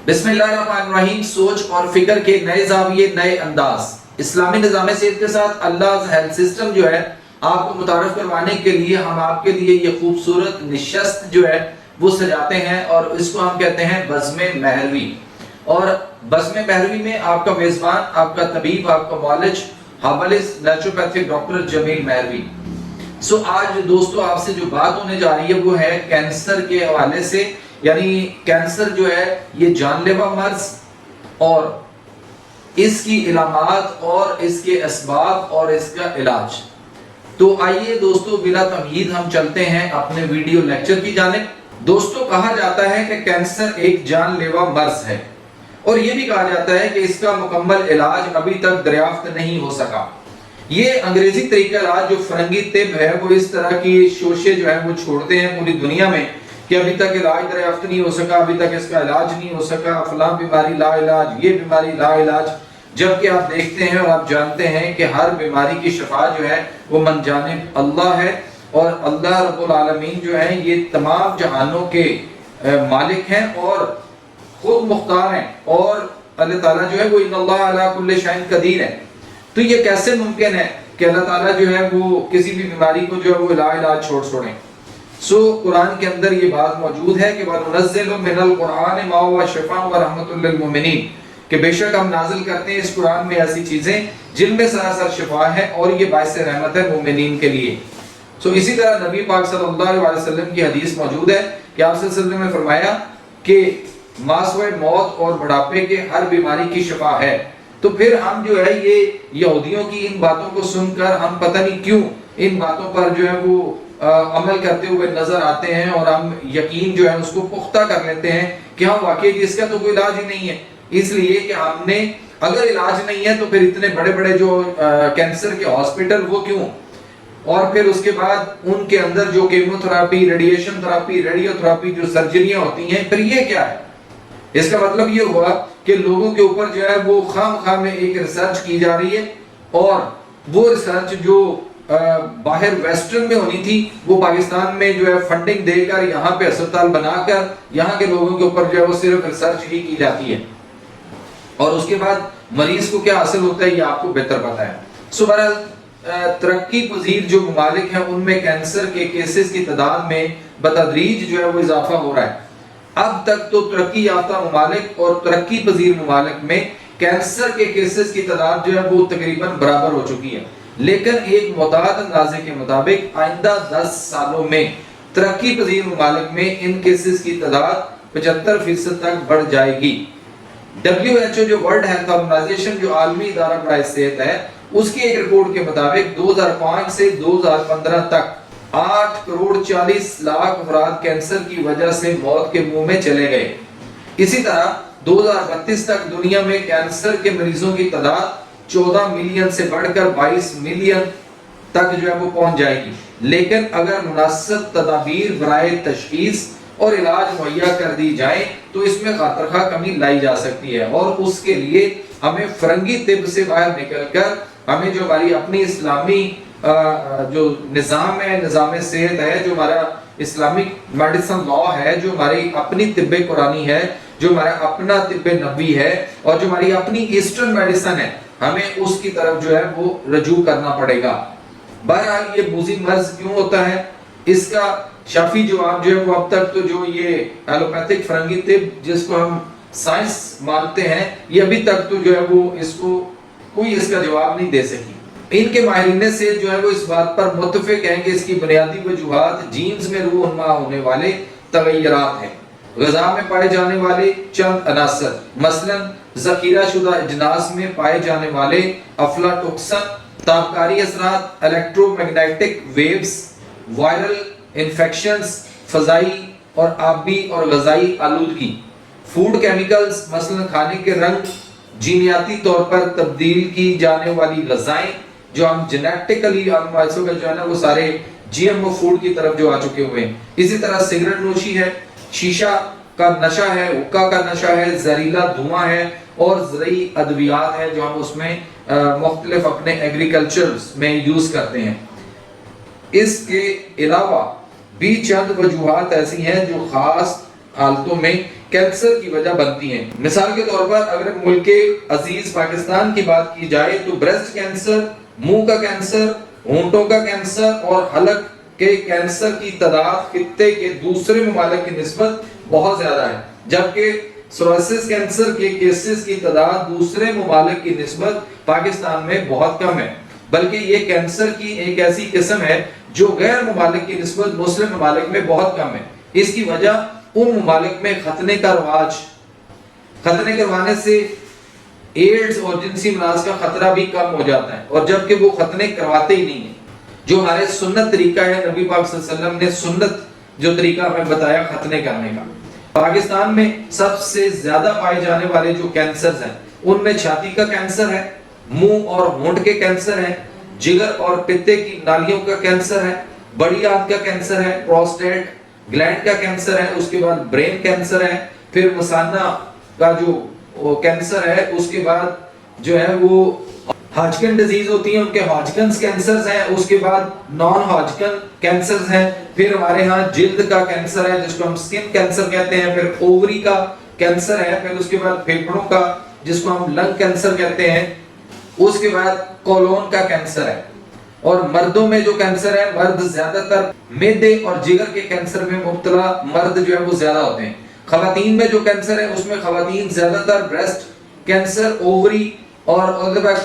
बिस्मिल्लाहिर्रहमानिर्रहीम। सोच और फिक्र के नए जाविये, नए अंदाज। इस्लामी निज़ाम सेहत के साथ अल्लाह हेल्थ सिस्टम जो है आपको मुतारफ करवाने के लिए हम आपके लिए ये खूबसूरत निशस्त जो है वो सजाते हैं और इसको हम कहते हैं बज़्म महरवी। और बज़्म महरवी में आपका मेज़बान, आपका तबीब, आपका मौलिज, हाबलिस नेचुरोपैथिक डॉक्टर जमील महरवी। आज दोस्तों आपसे जो बात होने जा रही है वो है कैंसर के हवाले से। यानी कैंसर जो है ये जानलेवा मर्ज और इसकी इलामात और इसके असबाब और इसका इलाज। तो आइए दोस्तों बिला तमहीद हम चलते हैं अपने वीडियो लेक्चर की जानिब। दोस्तों कहा जाता है कि कैंसर एक जानलेवा मर्ज है और ये भी कहा जाता है कि इसका मुकम्मल इलाज अभी तक दरियाफ्त नहीं हो सका। ये अंग्रेजी तरीका इलाज जो फरंगी तिब है वो इस तरह की शोशे जो है वो छोड़ते हैं पूरी दुनिया में कि अभी तक इलाज दरियाफ्त नहीं हो सका, अभी तक इसका इलाज नहीं हो सका, फलां बीमारी ला इलाज, ये बीमारी ला इलाज। जबकि आप देखते हैं और आप जानते हैं कि हर बीमारी की शफा जो है वो मन जानिब अल्लाह है और अल्लाह रब्बुल आलमीन जो है ये तमाम जहानों के मालिक हैं और खुद मुख्तार हैं और अल्लाह ताला जो है वो इन्नल्लाह अला कुल्लि शैइन कदीर है। तो ये कैसे मुमकिन है कि अल्लाह ताला जो है वो किसी भी बीमारी को जो है वो इलाज छोड़ें। कुरान के अंदर ये बात मौजूद है कि वनुनज़्ज़िलु मिनल कुरान मा हुवा शिफ़ाअ व रहमतुल लिल मुमिनीन, कि बेशक हम नाजिल करते हैं इस कुरान में ऐसी चीजें जिनमें सरासर शिफा है और ये बाइस रहमत है मुमिनीन के लिए। इसी तरह नबी पाक सल्लल्लाहु अलैहि वसल्लम की हदीस मौजूद है कि आप सल्लल्लाहु अलैहि वसल्लम ने फरमाया कि मासवे मौत और बुढ़ापे के हर बीमारी की शिफा है। तो फिर हम जो है ये यहूदियों की इन बातों को सुनकर हम पता नहीं क्यों इन बातों पर जो है वो अमल करते हुए नजर आते हैं और हम यकीन जो है उसको पुख्ता कर लेते हैं कि हाँ वाकई इसका तो कोई इलाज ही नहीं है। इसलिए कि हमने अगर इलाज नहीं है तो फिर इतने बड़े बड़े जो कैंसर के हॉस्पिटल वो क्यों, और फिर उसके बाद उनके अंदर जो कीमोथेरेपी, रेडिएशन थेरेपी, रेडियोथेरेपी जो सर्जरियां होती हैं, फिर ये क्या है? इसका मतलब ये हुआ कि लोगों के ऊपर जो है वो खाम में एक रिसर्च की जा रही है और वो रिसर्च जो बाहर वेस्टर्न में होनी थी वो पाकिस्तान में जो है फंडिंग देकर यहाँ पे अस्पताल बनाकर यहाँ के लोगों के ऊपर जो है वो सिर्फ रिसर्च ही की जाती है और उसके बाद मरीज को क्या हासिल होता है ये आपको बेहतर पता है। तरक्की पजीर जो ममालिक हैं उनमें कैंसर के केसेस की तादाद में बतदरीज जो है वो इजाफा हो रहा है। अब तक तो तरक्की याफ्ता ममालिक और तरक्की पजीर ममालिक में कैंसर के केसेस की तादाद जो है वो तकरीबन बराबर हो चुकी है, लेकिन एक मुताद अंदाजे के मुताबिक आइंदा 10 सालों में तरक्की पजीर ममालिक में इन केसेस की तादाद 75% तक बढ़ जाएगी। WHO जो वर्ल्ड हेल्थ ऑर्गेनाइजेशन जो आलमी इदारा बराए सेहत है उसकी एक रिपोर्ट के मुताबिक 2005 से 2015 तक 8 करोड़ 40 लाख अफराद कैंसर की वजह से मौत के मुंह में चले गए। इसी तरह 2032 तक दुनिया में कैंसर के मरीजों की तादाद 14 मिलियन से बढ़कर 22 मिलियन तक जो है वो पहुंच जाएगी। लेकिन अगर मुनासिब तदाबीर बराए तशखीस और इलाज मुहैया कर दी जाए तो इसमें खातरखा कमी लाई जा सकती है और उसके लिए हमें फरंगी तिब से बाहर निकलकर हमें जो हमारी अपनी इस्लामी जो निज़ाम है, निज़ाम सेहत है, जो हमारा इस्लामिक मेडिसिन लॉ है, जो हमारी अपनी तिब्बे कुरानी है, जो हमारा अपना तिब्बे नबी है और जो हमारी अपनी ईस्टर्न मेडिसिन है, हमें उसकी तरफ जो है वो रजू करना पड़ेगा। बहरहाल ये मूजी मर्ज क्यों होता है इसका शाफी जवाब जो है वो अब तक तो जो ये एलोपैथिक फरंगी तिब जिसको हम साइंस मानते हैं ये अभी तक तो जो है वो इसको कोई इसका जवाब नहीं दे सकी। इनके माहिरीन से जो है वो इस बात पर मुत्तफिक हैं कि इसकी बुनियादी वजूहात जीन्स में रूहनुमा होने वाले तगय्युरात हैं, ग़िज़ा में पाए जाने वाले चंद अनासर, मसलन ज़ख़ीरा शुदा अजनास में पाए जाने वाले अफ्लाटोक्सिन, ताबकारी असरात, इलेक्ट्रोमैग्नेटिक वेव्स, वायरल इन्फेक्शंस, फ़ज़ाई और आबी और ग़िज़ाई आलूदगी, फूड केमिकल्स मसलन खाने के रंग, जीनियाती तौर पर तब्दील की जाने वाली ग़िज़ाएं जो हम जेनेटिकली हम जो है ना वो सारे GMO फूड की तरफ जो आ चुके हुए हैं। इसी तरह सिगरेट नोशी है, शीशा का नशा है, हुक्का का नशा है, जहरीला धुआं है और ज़रूरी अद्वियात है जो हम उसमें मुख्तलिफ अपने एग्रीकल्चर में यूज़ करते हैं। इसके अलावा भी चंद वजूहात ऐसी हैं जो ख़ास हालतों में کینسر کی وجہ بنتی ہیں۔ مثال کے طور پر اگر ملک عزیز پاکستان کی بات کی جائے تو بریسٹ کینسر، منہ کا کینسر، ہونٹوں کا کینسر اور حلق کے کینسر کی تعداد خطے کے دوسرے ممالک کی نسبت بہت زیادہ ہے، جبکہ سوریاسس کینسر کے کیسز کی تعداد دوسرے ممالک کی نسبت پاکستان میں بہت کم ہے، بلکہ یہ کینسر کی ایک ایسی قسم ہے جو غیر ممالک کی نسبت مسلم ممالک میں بہت کم ہے۔ اس کی وجہ ان ممالک میں ختنے کا رواج، ختنے کروانے سے ایڈز اور جنسی امراض کا خطرہ بھی کم ہو جاتا ہے، اور جبکہ وہ ختنے کرواتے ہی نہیں ہیں، جو ہمارے سنت طریقہ ہے۔ نبی پاک صلی اللہ علیہ وسلم نے سنت جو طریقہ ہمیں بتایا ختنے کرنے کا۔ پاکستان میں سب سے زیادہ پائے جانے والے جو کینسرز ہیں ان میں چھاتی کا کینسر ہے، منہ اور ہونٹ کے کینسر ہے، جگر اور پتے کی نالیوں کا کینسر ہے، بڑی آنت کا کینسر ہے، پروسٹیٹ گلینڈ کا کینسر ہے، اس کے بعد برین کینسر ہے، پھر مثانہ کا جو کینسر ہے، اس کے بعد جو ہے وہ ہاجکن ڈیزیز ہوتی ہیں، ان کے ہاجکنز کینسرز ہیں، اس کے بعد نان ہاجکن کینسرز ہیں، پھر ہمارے ہاں جلد کا کینسر ہے جس کو ہم سکن کینسر کہتے ہیں، پھر اووری کا کینسر ہے، پھر اس کے بعد پھیپھڑوں کا جس کو ہم لنگ کینسر کہتے ہیں، اس کے بعد کولون کا کینسر ہے۔ اور مردوں میں جو کینسر ہے، مرد زیادہ تر معدے اور جگر کے کینسر میں مبتلا مرد جو ہے وہ زیادہ ہوتے ہیں۔ خواتین میں جو کینسر ہے اس میں خواتین زیادہ تر بریسٹ کینسر، اووری اور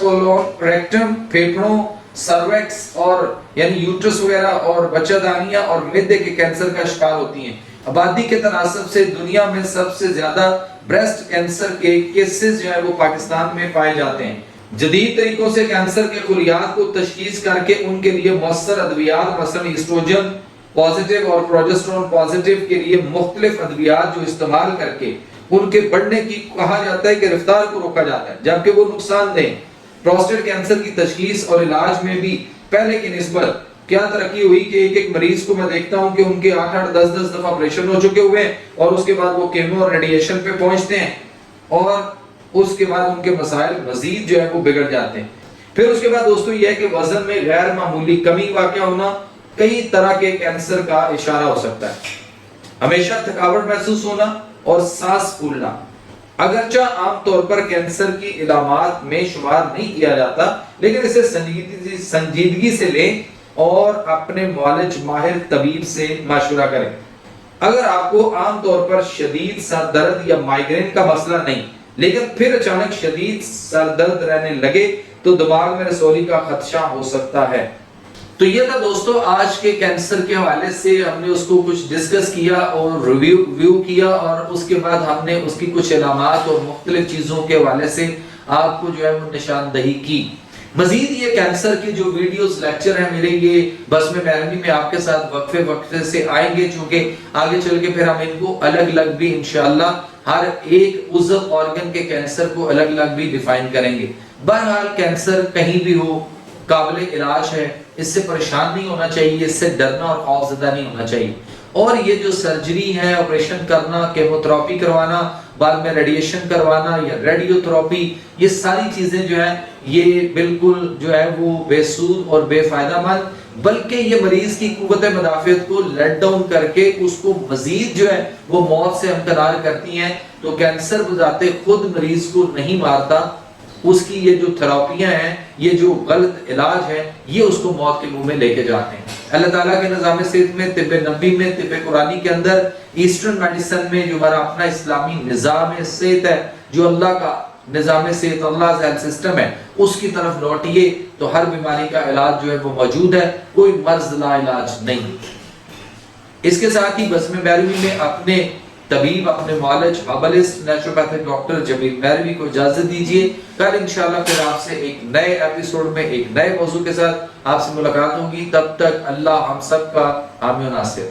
کولون، ریکٹم، پھیپھڑوں، سرویکس اور یعنی یوٹرس وغیرہ اور بچہ دانیہ اور معدے کے کینسر کا شکار ہوتی ہیں۔ آبادی کے تناسب سے دنیا میں سب سے زیادہ بریسٹ کینسر کے کیسز جو ہے وہ پاکستان میں پائے جاتے ہیں۔ جدید طریقوں سے کینسر کے خلیات کو تشخیص کر کے ان کے لیے مؤثر ادویات مثلا ایسٹروجن پازیٹیو اور پروجسٹرون پازیٹیو کے لیے مختلف ادویات جو استعمال کر کے ان کے بڑھنے کی کہا جاتا ہے کہ رفتار کو روکا جاتا ہے، جبکہ وہ نقصان دہ۔ پروسٹیٹ کینسر کی تشخیص اور علاج میں بھی پہلے کی نسبت کیا ترقی ہوئی کہ ایک مریض کو میں دیکھتا ہوں کہ ان کے 8-8 10-10 دفعہ آپریشن ہو چکے ہوئے ہیں، اور اس کے بعد وہ کیمو اور ریڈیشن پہ پہنچتے ہیں، اور اس کے بعد ان کے مسائل مزید جو ہے وہ بگڑ جاتے ہیں۔ پھر اس کے بعد دوستو یہ ہے کہ وزن میں غیر معمولی کمی واقع ہونا کئی طرح کے کینسر کا اشارہ ہو سکتا ہے۔ ہمیشہ تھکاوٹ محسوس ہونا اور سانس پھولنا اگرچہ عام طور پر کینسر کی علامات میں شمار نہیں کیا جاتا، لیکن اسے سنجیدگی سے لیں اور اپنے معالج ماہر طبیب سے مشورہ کریں۔ اگر آپ کو عام طور پر شدید سر درد یا مائیگرین کا مسئلہ نہیں، لیکن پھر اچانک شدید سر درد رہنے لگے تو دماغ میں رسولی کا خدشہ ہو سکتا ہے۔ تو یہ تھا دوستو آج کے کینسر کے حوالے سے، ہم نے اس کو کچھ ڈسکس کیا اور ریویو کیا، اور اس کے بعد ہم نے اس کی کچھ علامات اور مختلف چیزوں کے حوالے سے آپ کو جو ہے وہ نشاندہی کی۔ مزید یہ کینسر کے جو ویڈیوز لیکچر ہیں میرے یہ بس میں بیرمی میں آپ کے ساتھ وقفے سے آئیں گے، چونکہ آگے چل کے پھر ہم ان کو الگ الگ بھی انشاءاللہ ہر ایک عضو آرگن کے کینسر کو الگ الگ بھی ڈیفائن کریں گے۔ بہرحال کینسر کہیں بھی ہو قابل علاج ہے، اس سے پریشان نہیں ہونا چاہیے، اس سے ڈرنا اور خوفزدہ نہیں ہونا چاہیے۔ اور یہ جو سرجری ہے، آپریشن کرنا، کیمو تھراپی کروانا، بعد میں ریڈیشن کروانا یا ریڈیو تھراپی، یہ ساری چیزیں جو ہیں یہ بالکل جو ہے وہ بے سود اور بے فائدہ مند، بلکہ یہ مریض کی قوت مدافعت کو لیٹ ڈاؤن کر کے اس کو مزید جو ہے وہ موت سے ہمکنار کرتی ہیں۔ تو کینسر بذات خود مریض کو نہیں مارتا، اس کی یہ جو تھراپیاں ہیں، یہ جو غلط علاج ہے، یہ اس کو موت کے منہ میں لے کے جاتے ہیں۔ اللہ تعالیٰ کے نظام صحت میں، طب نبی میں، طب قرآنی کے اندر، ایسٹرن میڈیسن میں جو ہمارا اپنا اسلامی نظام صحت ہے، جو اللہ کا نظام صحت، اللہ ہیلتھ سسٹم ہے، اس کی طرف لوٹیے تو ہر بیماری کا علاج جو ہے وہ موجود ہے، کوئی مرض لا علاج نہیں۔ اس کے ساتھ ہی بسم بیرمی میں اپنے طبیب، اپنے معالج، ہربلسٹ، نیچروپیتھک ڈاکٹر جمیل بیروی کو اجازت دیجیے۔ کل انشاءاللہ پھر آپ سے ایک نئے ایپیسوڈ میں ایک نئے موضوع کے ساتھ آپ سے ملاقات ہوگی۔ تب تک اللہ ہم سب کا حامی و ناصر۔